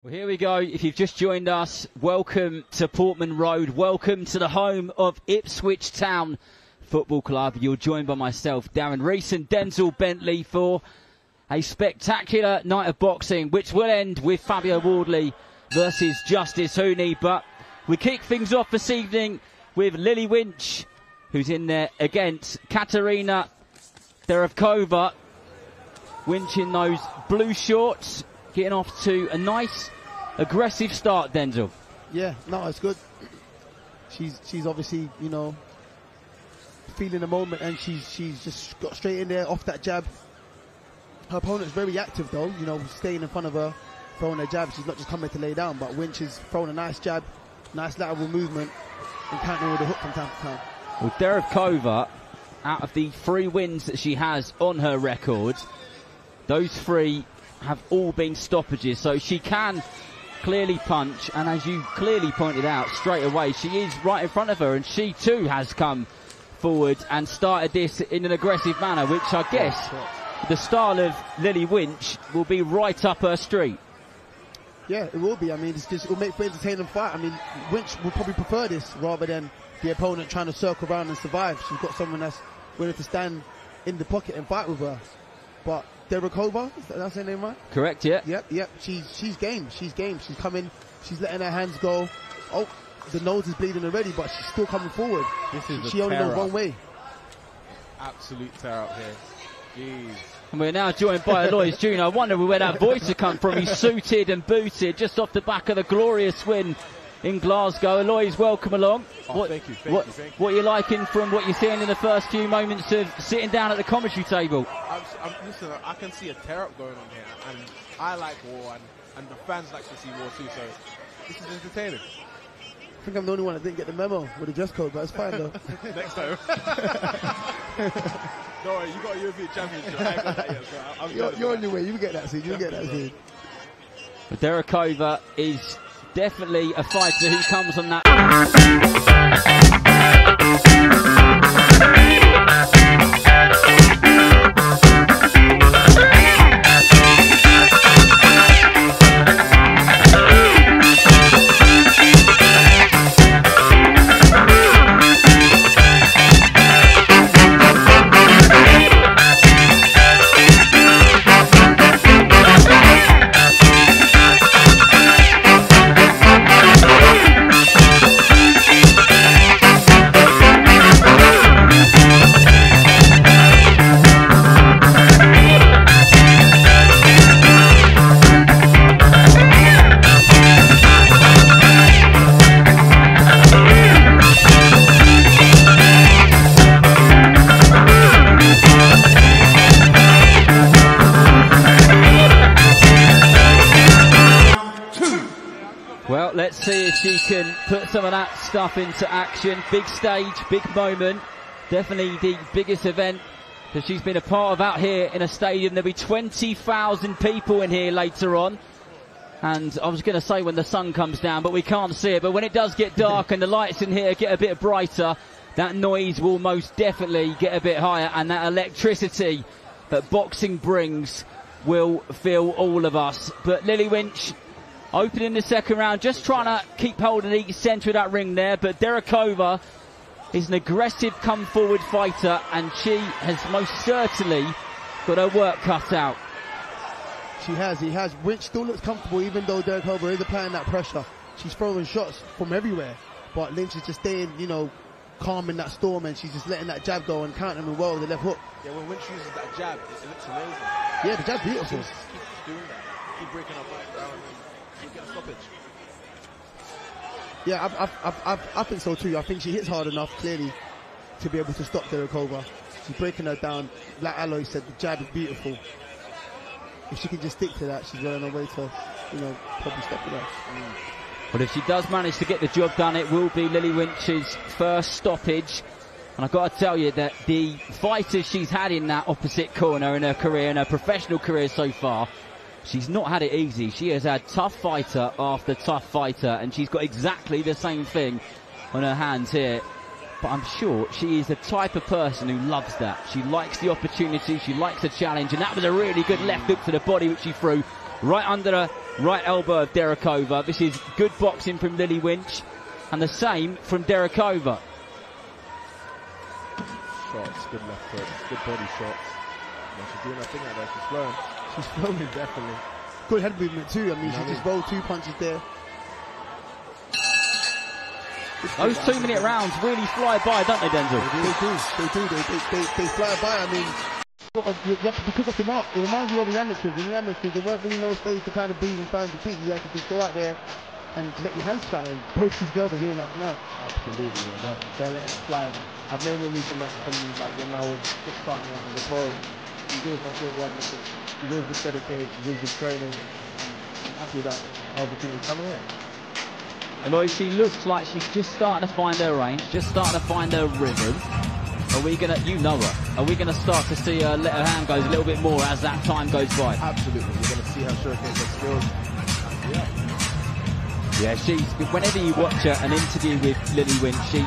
Well, here we go. If you've just joined us, welcome to Portman Road. Welcome to the home of Ipswich Town Football Club. You're joined by myself, Darren Rees, and Denzel Bentley for a spectacular night of boxing, which will end with Fabio Wardley versus Justice Hooney. But we kick things off this evening with Lillie Winch, who's in there against Kateřina Dvořková. Winch in those blue shorts, getting off to a nice, aggressive start, Denzel. Yeah, no, it's good. She's obviously, you know, feeling the moment, and she's just got straight in there off that jab. Her opponent's very active though, you know, staying in front of her, throwing a jab. She's not just coming to lay down, but Winch is throwing a nice jab, nice lateral movement, and countering with a hook from time to time. Well, Dvořková, out of the 3 wins that she has on her record, those 3 have all been stoppages, so she can clearly punch, and as you clearly pointed out straight away, she is right in front of her, and she too has come forward and started this in an aggressive manner, which I guess the style of Lillie Winch will be right up her street. Yeah, it will be. I mean, it'll make for an entertaining fight. I mean, Winch will probably prefer this rather than the opponent trying to circle around and survive. She's got someone that's willing to stand in the pocket and fight with her. But Dvořková, that's her name, right? Correct, yeah. Yep. She's game. She's coming. She's letting her hands go. Oh, the nose is bleeding already, but she's still coming forward. She only knows one way. Absolute tear up here. Jeez. And we're now joined by Alois Jr. I wonder where that voice had come from. He's suited and booted just off the back of the glorious win in Glasgow. Alois, welcome along. Oh, thank you. What are you liking from what you're seeing in the first few moments of sitting down at the commentary table? Listen, I can see a tear up going on here, and I like war, and the fans like to see war too, so this is entertaining. I think I'm the only one that didn't get the memo with the dress code, but it's fine though. Next time. Don't worry, you got a European Championship. I ain't got that yet, so you're on your way. You get that soon. You get that soon. But Dvořková is definitely a fighter who comes on that. Well, let's see if she can put some of that stuff into action. Big stage, big moment. Definitely the biggest event that she's been a part of out here in a stadium. There'll be 20,000 people in here later on. And I was going to say when the sun comes down, but we can't see it. But when it does get dark and the lights in here get a bit brighter, that noise will most definitely get a bit higher. And that electricity that boxing brings will fill all of us. But Lillie Winch, opening the second round, just trying to keep hold of the centre of that ring there. But Dvořková is an aggressive come-forward fighter, and she has most certainly got her work cut out. He has. Winch still looks comfortable, even though Dvořková is applying that pressure. She's throwing shots from everywhere. But Lynch is just staying, you know, calm in that storm, and she's just letting that jab go and countering him well with the left hook. Yeah, when Winch uses that jab, it looks amazing. Yeah, the jab's beautiful. Just keep doing that. Keep breaking up right down. You get a stoppage. Yeah, I think so too. I think she hits hard enough, clearly, to be able to stop Dvořková. She's breaking her down. Like Alois said, the jab is beautiful. If she can just stick to that, she's well on her way to, you know, probably stop it up. But if she does manage to get the job done, it will be Lillie Winch's first stoppage. And I've got to tell you that the fighters she's had in that opposite corner in her career, in her professional career so far, she's not had it easy. She has had tough fighter after tough fighter, and she's got exactly the same thing on her hands here. But I'm sure she is the type of person who loves that. She likes the opportunity, she likes the challenge, and that was a really good left hook to the body which she threw right under right elbow of Dvořková. This is good boxing from Lillie Winch, and the same from Dvořková. Shots, good left foot, good body shots. Yeah, she's doing her thing out there, she's flowing. She's flowing, definitely. Good head movement too. I mean, she just rolled 2 punches there. Those 2-minute rounds really fly by, don't they, Denzel? They fly by. I mean, you have to pick up the mark. It reminds you of the amateurs. In the amateurs, there weren't really no space to kind of breathe and find your feet. You have to just go out there and let your hands fly. And both these girls are here like now. Absolutely, yeah. They're letting it fly. I've never really come back from like when I was just starting off in the pro. You do some good work. You do the dedication. You do the training. And after that, opportunity coming in. Although she looks like she's just starting to find her range, just starting to find her rhythm. Are we gonna, you know her, are we gonna start to see her let her hand go a little bit more as that time goes by? Absolutely, we're gonna see her showcase her skills. Yeah, she's, whenever you watch her, an interview with Lillie Winch, she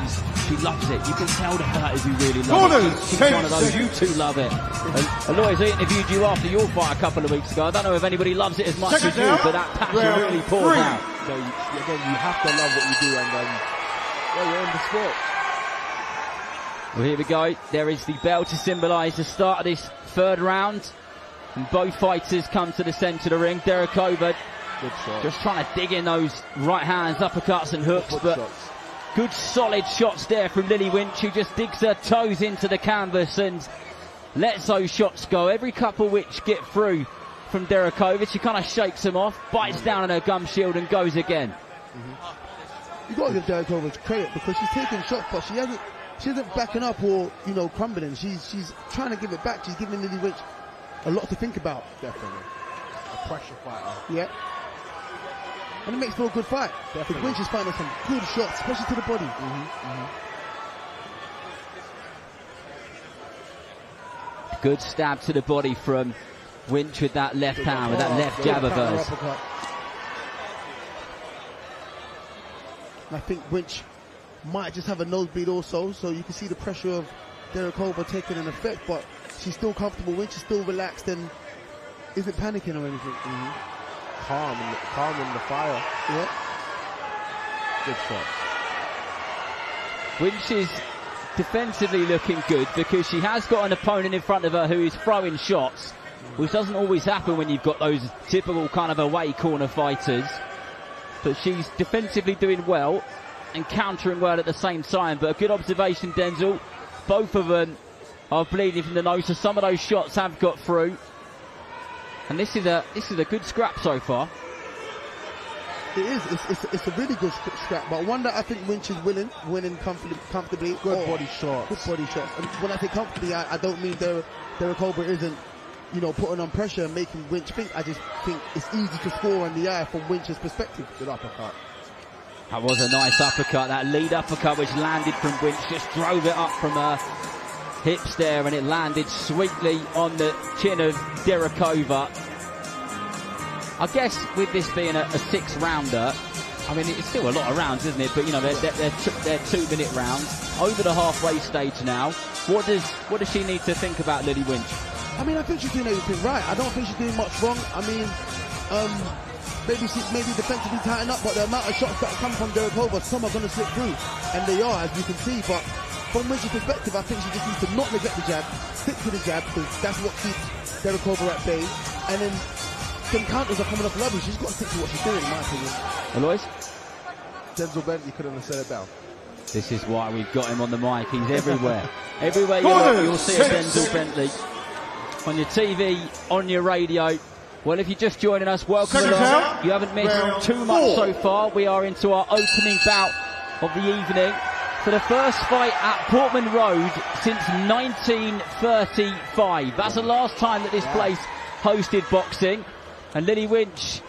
loves it. You can tell the fighters who really love it. She's one of those, you two love it. And Aloy's interviewed you after your fight a couple of weeks ago. I don't know if anybody loves it as much as you, but that passion really pours out. So again, you have to love what you do, and yeah, you're in the sport. Well, here we go. There is the bell to symbolise the start of this third round. And both fighters come to the centre of the ring. Dvořková just trying to dig in those right hands, uppercuts and hooks, but good solid shots there from Lillie Winch, who just digs her toes into the canvas and lets those shots go. Every couple which get through from Dvořková, she kind of shakes them off, bites down on her gum shield and goes again. You got to give Dvořková credit because she's taking shots, but she isn't backing up or, you know, crumbling. She's trying to give it back. She's giving Lillie Winch a lot to think about. Definitely. A pressure fighter. Yeah. And it makes for a good fight. Because Winch is fighting some good shots, especially to the body. Good stab to the body from Winch with that left hand, with that left jab of hers. I think Winch might just have a nosebleed also, so you can see the pressure of Dvořková taking an effect, but she's still comfortable. Winch is still relaxed and isn't panicking or anything. Calm in the fire. Yeah. Good shot. Winch is defensively looking good because she has got an opponent in front of her who is throwing shots, which doesn't always happen when you've got those typical kind of away corner fighters. But she's defensively doing well and countering well at the same time. But a good observation, Denzel. Both of them are bleeding from the nose, so some of those shots have got through. And this is a good scrap so far. It is. It's a really good scrap, but one that I think Winch is winning comfortably. Good body shots. Good body shots. And when I say comfortably, I don't mean Dvořková isn't, you know, putting on pressure and making Winch think. I just think it's easy to score on the eye from Winch's perspective. Good uppercut. That was a nice uppercut. That lead uppercut which landed from Winch, just drove it up from her hips there, and it landed sweetly on the chin of Dvořková. I guess with this being a 6-rounder, I mean, it's still a lot of rounds, isn't it? But, you know, they're 2-minute rounds. Over the halfway stage now. What does she need to think about Lillie Winch? I mean, I think she's doing everything right. I don't think she's doing much wrong. I mean, maybe defensively tighten up, but the amount of shots that come from Dvořková, some are going to slip through. And they are, as you can see. But from Winch's perspective, I think she just needs to not neglect the jab, stick to the jab, because that's what keeps Dvořková at bay. And then some counters are coming off level. She's got to stick to what she's doing, in my opinion. Alois? Denzel Bentley couldn't have said it better. This is why we've got him on the mic. He's everywhere. Everywhere you look, you'll see a Denzel Bentley. On your TV, on your radio. Well, if you're just joining us, welcome along. You haven't missed too much so far. We are into our opening bout of the evening. For the first fight at Portman Road since 1935. That's the last time that this place hosted boxing. And Lillie Winch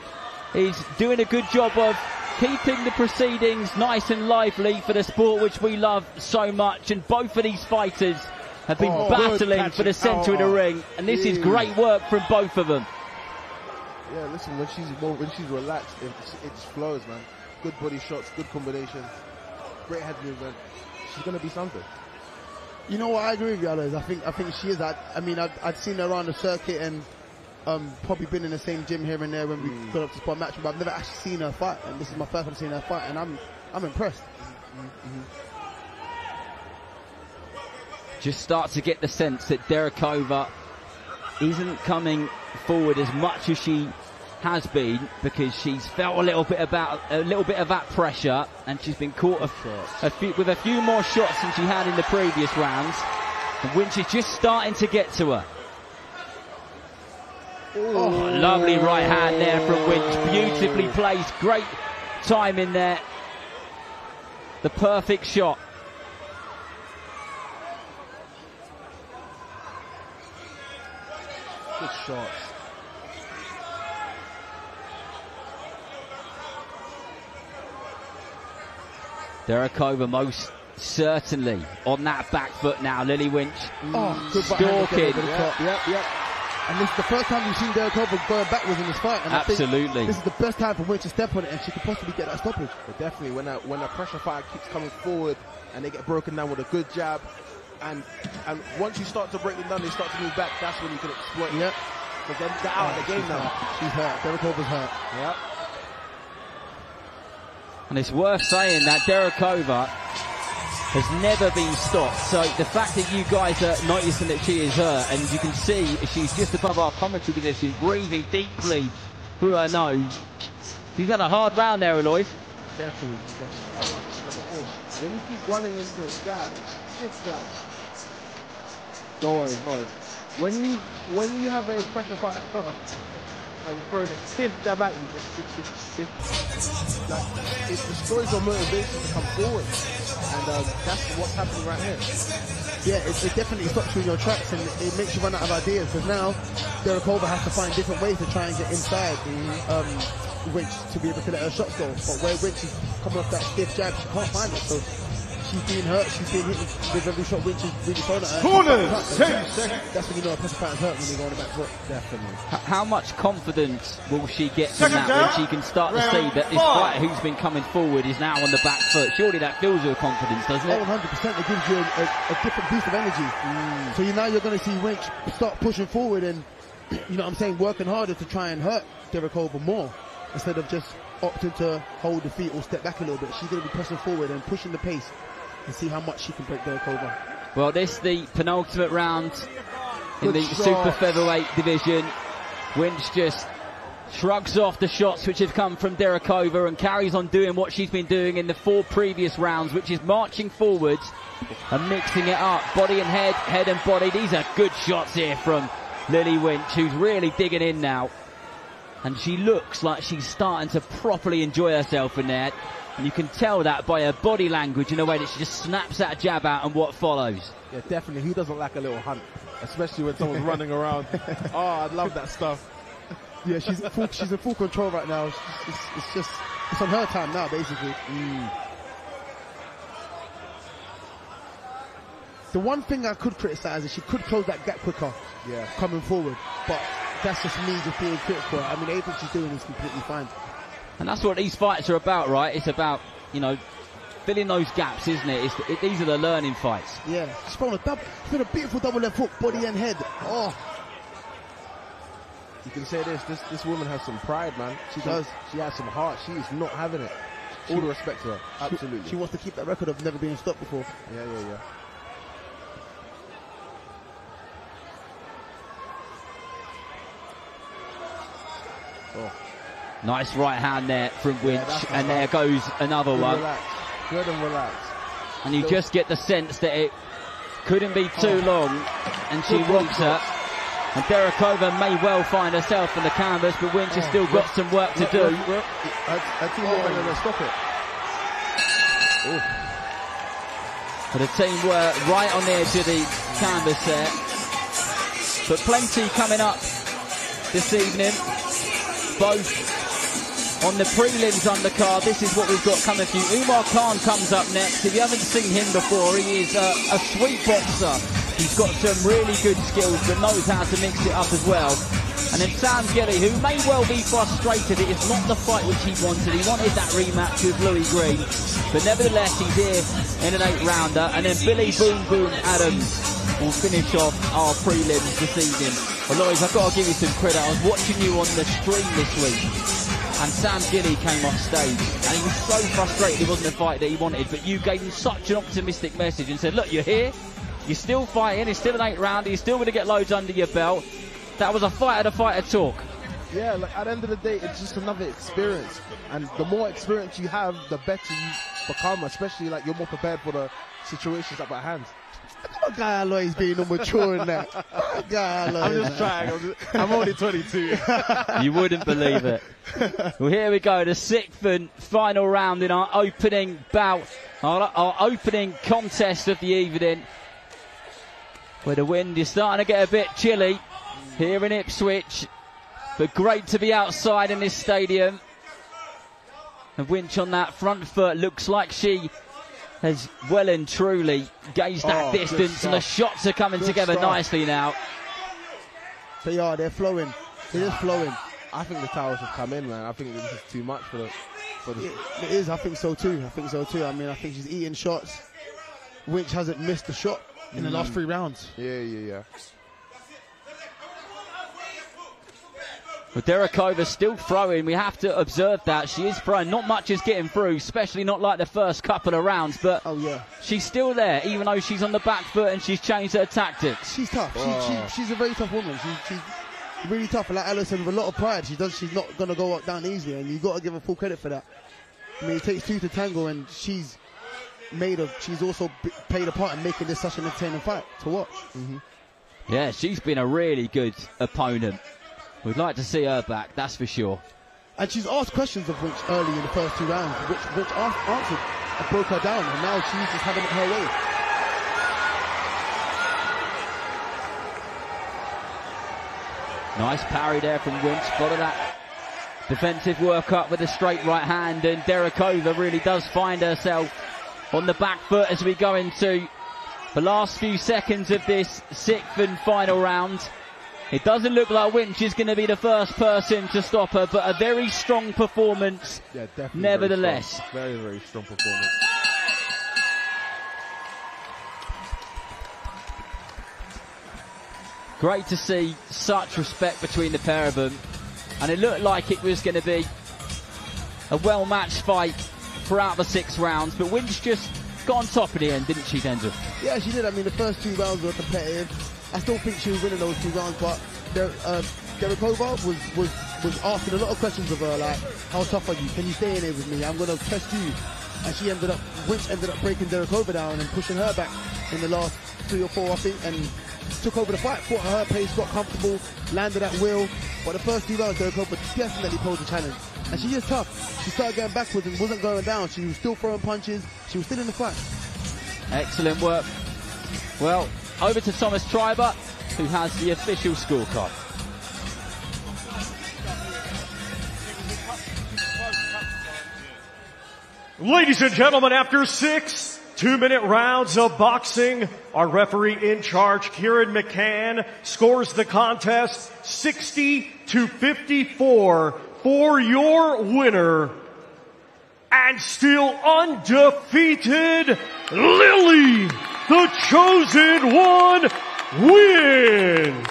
is doing a good job of keeping the proceedings nice and lively for the sport which we love so much. And both of these fighters have been battling for the centre of the ring. And this is great work from both of them. Yeah, listen, when she's relaxed, it just flows, man. Good body shots, good combinations, great head movement. She's going to be something. You know what, I agree with you, Alois. I think she is. I mean, I'd seen her around the circuit, and probably been in the same gym here and there when we got up to spot match, but I've never actually seen her fight, and this is my first time seeing her fight, and I'm impressed. Just start to get the sense that Dvořková isn't coming forward as much as she has been, because she's felt a little bit of that pressure, and she's been caught with a few more shots than she had in the previous rounds. And Winch is just starting to get to her. Oh, lovely right hand there from Winch, beautifully placed, great time in there, the perfect shot. Good shots. Dvořková most certainly on that back foot now. Lillie Winch Good stalking. Yep. And this is the first time we've seen Dvořková going backwards in this fight. And Absolutely. I think this is the best time for Winch to step on it, and she could possibly get that stoppage. But definitely, when a pressure fighter keeps coming forward and they get broken down with a good jab, and once you start to break them down, they start to move back. That's when you can exploit. Yep. But then they're out of the game now. She's hurt. Dvořková's hurt. Yep. And it's worth saying that Dvořková has never been stopped. So the fact that you guys are noticing that she is hurt, and you can see she's just above our commentary because she's breathing deeply through her nose. She's had a hard round there, Lillie. Definitely. When you keep running into a jab, shift jab. Don't worry, no. When you have a pressure fight and throw the stiff jab at you, like, it destroys your motivation to come forward, and that's what's happening right here. Yeah, it definitely stops you in your tracks, and it makes you run out of ideas, because now Dvořková has to find different ways to try and get inside Winch to be able to let her shots go. But where Winch is coming off that stiff jab, she can't find it, so she's being hurt, she's being hit with every shot Winch is really throwing at her. Corners, 10 seconds. That's when you know a pressure fighter's hurt, when they go on the back foot. Definitely. How much confidence will she get from that when she can start to see that this fighter who's been coming forward is now on the back foot? Surely that fills her with confidence, doesn't it? 100%. It gives you a different boost of energy. So now you're going to see Winch start pushing forward and, you know what I'm saying, working harder to try and hurt Dvořková more, instead of just opting to hold the feet or step back a little bit. She's going to be pressing forward and pushing the pace and see how much she can break Dvořková. Well, this is the penultimate round in the super featherweight division. Winch just shrugs off the shots which have come from Dvořková and carries on doing what she's been doing in the 4 previous rounds, which is marching forwards and mixing it up. Body and head, head and body. These are good shots here from Lillie Winch, who's really digging in now. And she looks like she's starting to properly enjoy herself in there. And you can tell that by her body language in a way that she just snaps that jab out and what follows. Yeah, definitely. Who doesn't like a little hunt? Especially when someone's running around. Oh, I love that stuff. Yeah, she's in full control right now. It's on her time now, basically. The one thing I could criticize is she could close that gap quicker, coming forward. But that's just me just being critical. I mean, everything she's doing is completely fine. And that's what these fights are about, right? It's about, you know, filling those gaps, isn't it? These are the learning fights. Yeah, she's thrown a beautiful double left hook, body and head. Oh. You can say this woman has some pride, man. She does. She has some heart. She is not having it. All the respect to her. Absolutely. She wants to keep that record of never being stopped before. Yeah. Oh. Nice right hand there from Winch, and there goes another one. Good and relaxed. And you just get the sense that it couldn't be too long, and she rocks her. And Dvořková may well find herself on the canvas, but Winch has still got some work to do. Her team were going to stop it. But the team were right on the edge of the canvas there. But plenty coming up this evening. Both on the prelims undercard. This is what we've got coming for you. Umar Khan comes up next. If you haven't seen him before, he is a sweet boxer. He's got some really good skills, but knows how to mix it up as well. And then Sam Gelly, who may well be frustrated. It is not the fight which he wanted. He wanted that rematch with Louis Green. But nevertheless, he's here in an 8-rounder. And then Billy Boom Boom Adams we'll finish off our prelims this evening. Well, Lois, I've got to give you some credit. I was watching you on the stream this week, and Sam Gilly came off stage, and he was so frustrated it wasn't the fight that he wanted, but you gave him such an optimistic message and said, look, you're here, you're still fighting, it's still an 8th round, you're still going to get loads under your belt. That was a fighter-to-fighter talk. Yeah, like at the end of the day, it's just another experience. And the more experience you have, the better you become, especially like you're more prepared for the situations up at hand. Come on, guy Aloy's being all mature in that. Guy Aloy, I'm just trying. I'm only 22. You wouldn't believe it. Well, here we go, the 6th and final round in our opening bout, our opening contest of the evening, where the wind is starting to get a bit chilly here in Ipswich, but great to be outside in this stadium. And Winch on that front foot, looks like she has well and truly gauged that distance, and the shots are coming together nicely now. They are, they're flowing. They're just flowing. I think the towels have come in, man. I think this is too much for the It is, I think so too. I mean, I think she's eating shots. Winch hasn't missed a shot in the last 3 rounds. Yeah. Well, Dvořková still throwing. We have to observe that. She is throwing. Not much is getting through, especially not like the first couple of rounds. But she's still there, even though she's on the back foot and she's changed her tactics. She's tough. She's a very tough woman. She's really tough. And like Alice said, with a lot of pride, she's not going to go down easily. And you've got to give her full credit for that. I mean, it takes 2 to tango, and she's also played a part in making this such an entertaining fight to watch. Yeah, she's been a really good opponent. We'd like to see her back, that's for sure. And she's asked questions of Winch early in the first 2 rounds, which answered and broke her down, and now she's just having it her way. Nice parry there from Winch. Followed that defensive work up with a straight right hand, and Dvořková really does find herself on the back foot as we go into the last few seconds of this 6th and final round. It doesn't look like Winch is going to be the first person to stop her, but a very strong performance, nevertheless. Very, very strong performance. Great to see such respect between the pair of them, and it looked like it was going to be a well-matched fight throughout the 6 rounds, but Winch just got on top of the end, didn't she, Denzel? Yeah, she did. I mean, the first 2 rounds were competitive. I still think she was winning those 2 rounds, but Dvořková was asking a lot of questions of her, like, how tough are you? Can you stay in here with me? I'm going to test you. And Winch ended up breaking Dvořková down and pushing her back in the last 3 or 4, I think, and took over the fight, fought at her pace, got comfortable, landed at will. But the first 2 rounds, Dvořková definitely posed a challenge. And she is tough. She started going backwards and wasn't going down. She was still throwing punches. She was still in the fight. Excellent work. Well, over to Thomas Treiber, who has the official scorecard. Ladies and gentlemen, after 6 2-minute rounds of boxing, our referee in charge, Kieran McCann, scores the contest 60-54 for your winner, and still undefeated, Lillie, the chosen one, wins.